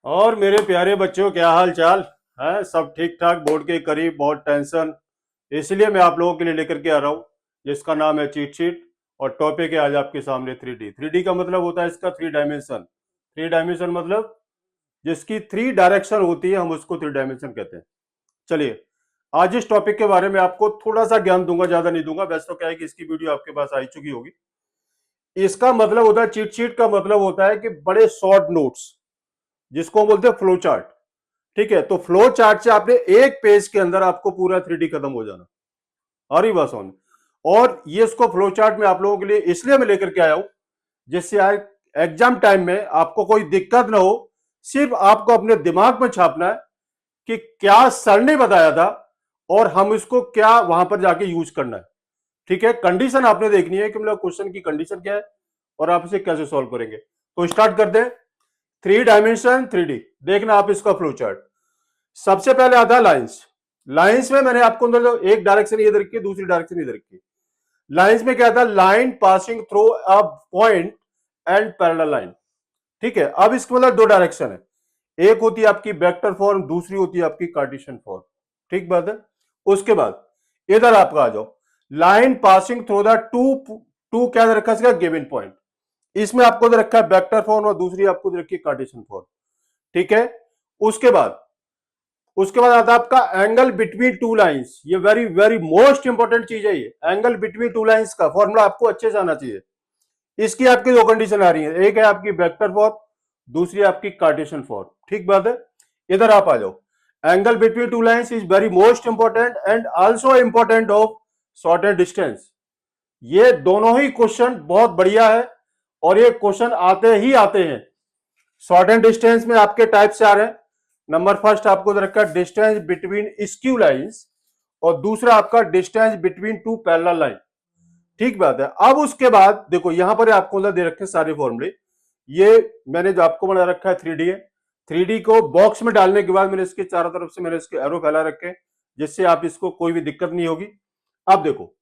और मेरे प्यारे बच्चों, क्या हाल चाल है? सब ठीक ठाक? बोर्ड के करीब बहुत टेंशन, इसलिए मैं आप लोगों के लिए लेकर के आ रहा हूँ जिसका नाम है चीट शीट। और टॉपिक है आज आपके सामने 3D। 3D का मतलब होता है इसका थ्री डायमेंशन। थ्री डायमेंशन मतलब जिसकी थ्री डायरेक्शन होती है, हम उसको थ्री डायमेंशन कहते हैं। चलिए, आज इस टॉपिक के बारे में आपको थोड़ा सा ज्ञान दूंगा, ज्यादा नहीं दूंगा। वैसे तो क्या है कि इसकी वीडियो आपके पास आ चुकी होगी। इसका मतलब होता है, चीट शीट का मतलब होता है कि बड़े शॉर्ट नोट्स, जिसको हम बोलते हैं फ्लो चार्ट। ठीक है, तो फ्लो चार्ट से आपने एक पेज के अंदर आपको पूरा 3D खत्म हो जाना। आ रही बात समझ? और ये इसको फ्लो चार्ट में आप लोगों के लिए इसलिए मैं लेकर के आया हूं, जिससे आज एग्जाम टाइम में आपको कोई दिक्कत ना हो। सिर्फ आपको अपने दिमाग में छापना है कि क्या सर ने बताया था और हम इसको क्या वहां पर जाके यूज करना है। ठीक है, कंडीशन आपने देखनी है कि मतलब क्वेश्चन की कंडीशन क्या है और आप इसे कैसे सॉल्व करेंगे। तो स्टार्ट करते हैं। थ्री डायमेंशन 3D, देखना आप इसका फ्लो चार्ट। सबसे पहले आता है लाइंस। लाइंस में मैंने आपको मतलब एक डायरेक्शन ये रखी है, दूसरी डायरेक्शन इधर रखी है। लाइंस में क्या था? Line passing through a point and parallel line. ठीक है, अब इसके मतलब दो डायरेक्शन है। एक होती है आपकी वेक्टर फॉर्म, दूसरी होती है आपकी कार्टेशियन फॉर्म। ठीक बात है। उसके बाद इधर आपका आ जाओ, line passing through the two two क्या दे रखा है? Given point. इसमें आपको दे रखा है वेक्टर फॉर्म और दूसरी आपको दे रखी है कार्टेशियन फॉर्म। ठीक है। उसके बाद उसके बाद आता है आपका एंगल बिटवीन टू लाइंस। ये वेरी वेरी मोस्ट इंपॉर्टेंट चीज है। ये एंगल बिटवीन टू लाइंस का फॉर्मूला आपको अच्छे से आना चाहिए। इसकी आपकी दो कंडीशन आ रही है, एक है आपकी वेक्टर फॉर्म, दूसरी आपकी कार्टेशियन फॉर्म। ठीक बात है। इधर आप आ जाओ। Angle between two lines is very most important and also important of shorted distance. ये दोनों ही क्वेश्चन बहुत बढ़िया है और ये क्वेश्चन आते ही आते हैं। शॉर्ट एंड डिस्टेंस में आपके टाइप से आ रहे हैं। नंबर फर्स्ट आपको रखा है डिस्टेंस बिटवीन स्क्यू लाइंस और दूसरा आपका distance between to parallel line. ठीक बात है। अब उसके बाद देखो, यहां पर आपको दे रखे सारे फॉर्मूले। ये मैंने जो आपको बना रखा है 3D है। 3D को बॉक्स में डालने के बाद मैंने इसके चारों तरफ से मैंने इसके एरो फैला रखे, जिससे आप इसको कोई भी दिक्कत नहीं होगी। अब देखो,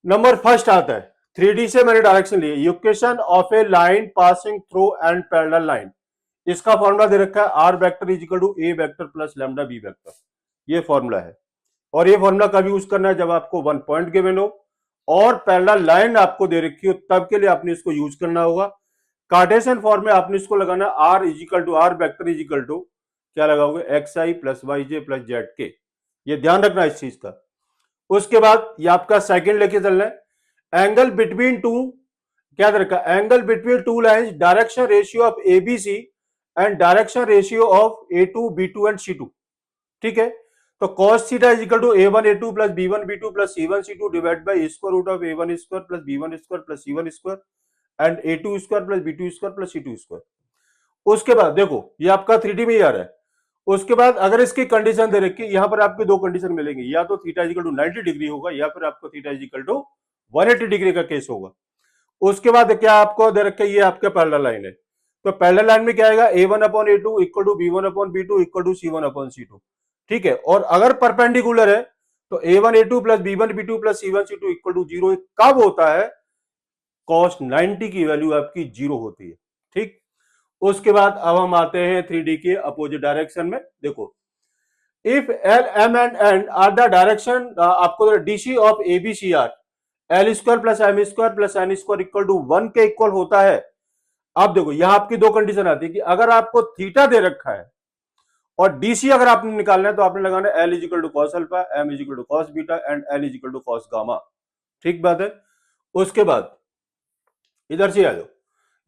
नंबर फर्स्ट आता है 3D से मैंने डायरेक्शन लिए, equation of a line passing through and parallel line. इसका फॉर्मूला दे रखा है r vector is equal to A vector plus lambda b vector. ये फॉर्मूला है। और ये फॉर्मूला कब यूज करना है? जब आपको वन पॉइंट गिवन हो और पैरेलल लाइन आपको दे रखी हो, तब के लिए आपने इसको यूज करना होगा। कार्टेशियन फॉर्म में आपने इसको लगाना r is equal to r vector is equal to क्या लगाओगे? X i plus y j plus z के। ये ध्यान रखना इस चीज का। उसके बाद ये आपका सेकंड लेके चलना है, एंगल बिटवीन टू क्या दे रखा? Angle between two lines, direction ratio of ABC and direction ratio of a two b two and c two. ठीक है। तो cos theta is equal to a1 a2 plus b1 b2 plus c1 c2 divide by square root of a1 square plus b1 square plus c1 square and a2 square plus b2 square plus c2 square. उसके बाद देखो, ये आपका 3D में ही आ रहा है। उसके बाद अगर इसकी कंडीशन दे रखी, यहां पर आपको दो कंडीशन मिलेंगी, या तो थीटा इक्वल टू 90 डिग्री होगा या फिर आपको थीटा इक्वल टू 180 डिग्री का केस होगा। उसके बाद क्या आपको दे रखे? ये आपका पैरेलल लाइन है। तो पैरेलल लाइन में क्या आएगा? a1 upon a2 equal to b1 upon b2 equal to c1 upon c2। ठीक है। और अगर परपेंडिकुलर है तो a1 a2 plus b1 b2 plus c1 c2 equal to zero. कब होता है? cos 90 की वैल्यू आपकी जीरो होती है। ठीक। उसके बाद अब हम आते हैं 3D के अपोजिट डायरेक्शन में। देखो, if L M and N are the direction, आपको DC of ABCR, L square plus M square plus N square equal to 1 के इक्वल होता है। अब देखो, यहां आपकी दो कंडीशन आती है कि अगर आपको थीटा दे रखा है और डीसी अगर आपने निकालना है तो आपने लगाना l is equal to cos alpha, m is equal to cos beta and n is equal to cos gamma. ठीक बात है। उसके बाद इधर से आ जाओ,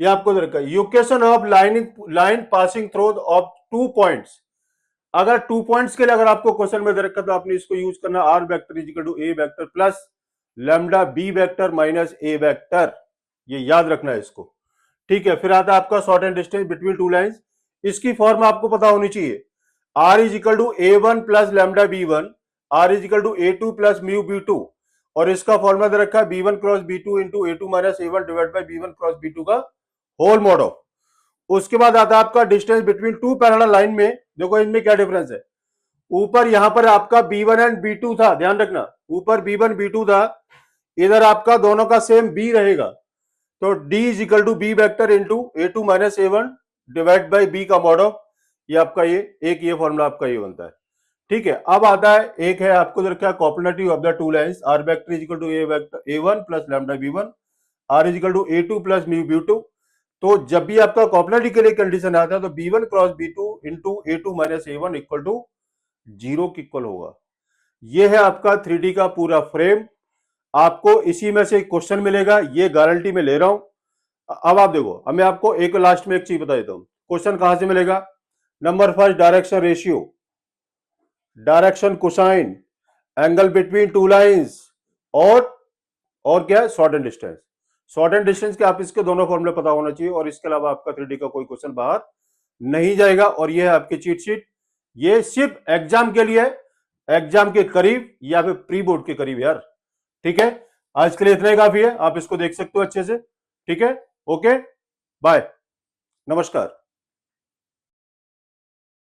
ये आपको दे रखा है equation of line passing through of two points. अगर टू पॉइंट्स के लिए अगर आपको क्वेश्चन में दे रखा तो आपने इसको यूज करना r vector is equal to A vector plus lambda b vector minus a vector. ये याद रखना है इसको। ठीक है। फिर आता है आपका short and distance between two lines. इसकी फॉर्म आपको पता होनी चाहिए, r is equal to a one plus lambda b one, r is equal to a two plus mu b two. और इसका फॉर्मूला दे रखा है b one cross b two into a two minus a one divide by b one cross b two का whole mod of. उसके बाद आता है आपका distance between to parallel line में। देखो इनमें क्या डिफरेंस है। ऊपर यहां पर आपका b1 एंड b2 था, ध्यान रखना, ऊपर b1 b2 था, इधर आपका दोनों का सेम b रहेगा। तो d is equal to b vector into a two minus a one divide by b का मॉड ऑफ। ये आपका ये फॉर्मूला आपका ये बनता है। ठीक है, अब आता है एक है आपको इधर क्या, coplanarity of the two lines, R vector is equal to A vector A one plus lambda B one, R is equal to A two plus mu B two. तो जब भी आपका कॉपलेटिव के लिए कंडीशन आता है तो b one cross b two into a two minus a one equal to 0 की इक्वल होगा। ये है आपका 3D का पूरा फ्रेम। आपको इसी में से क्वेश्चन मिलेगा, ये गारंटी में ले रहा हूं। अब आप देखो, अब मैं आपको एक लास्ट में एक चीज बता देता हूं, क्वेश्चन कहां से मिलेगा। Number first, direction ratio, direction cosine, angle between two lines, और क्या है, short and distance. Short and distance के आप इसके दोनों फॉर्मूले पता होना चाहिए, और इसके अलावा आपका 3D का कोई क्वेश्चन बाहर नहीं जाएगा। और ये है आपकी चीट शीट, ये सिर्फ एग्जाम के लिए, एग्जाम के करीब या फिर प्री बोर्ड के करीब यार। ठीक है, आज के लिए इतना ही काफी है, आप इसको देख सकते हो अच्छे से। ठीक है, ओके, बाय, नमस्कार।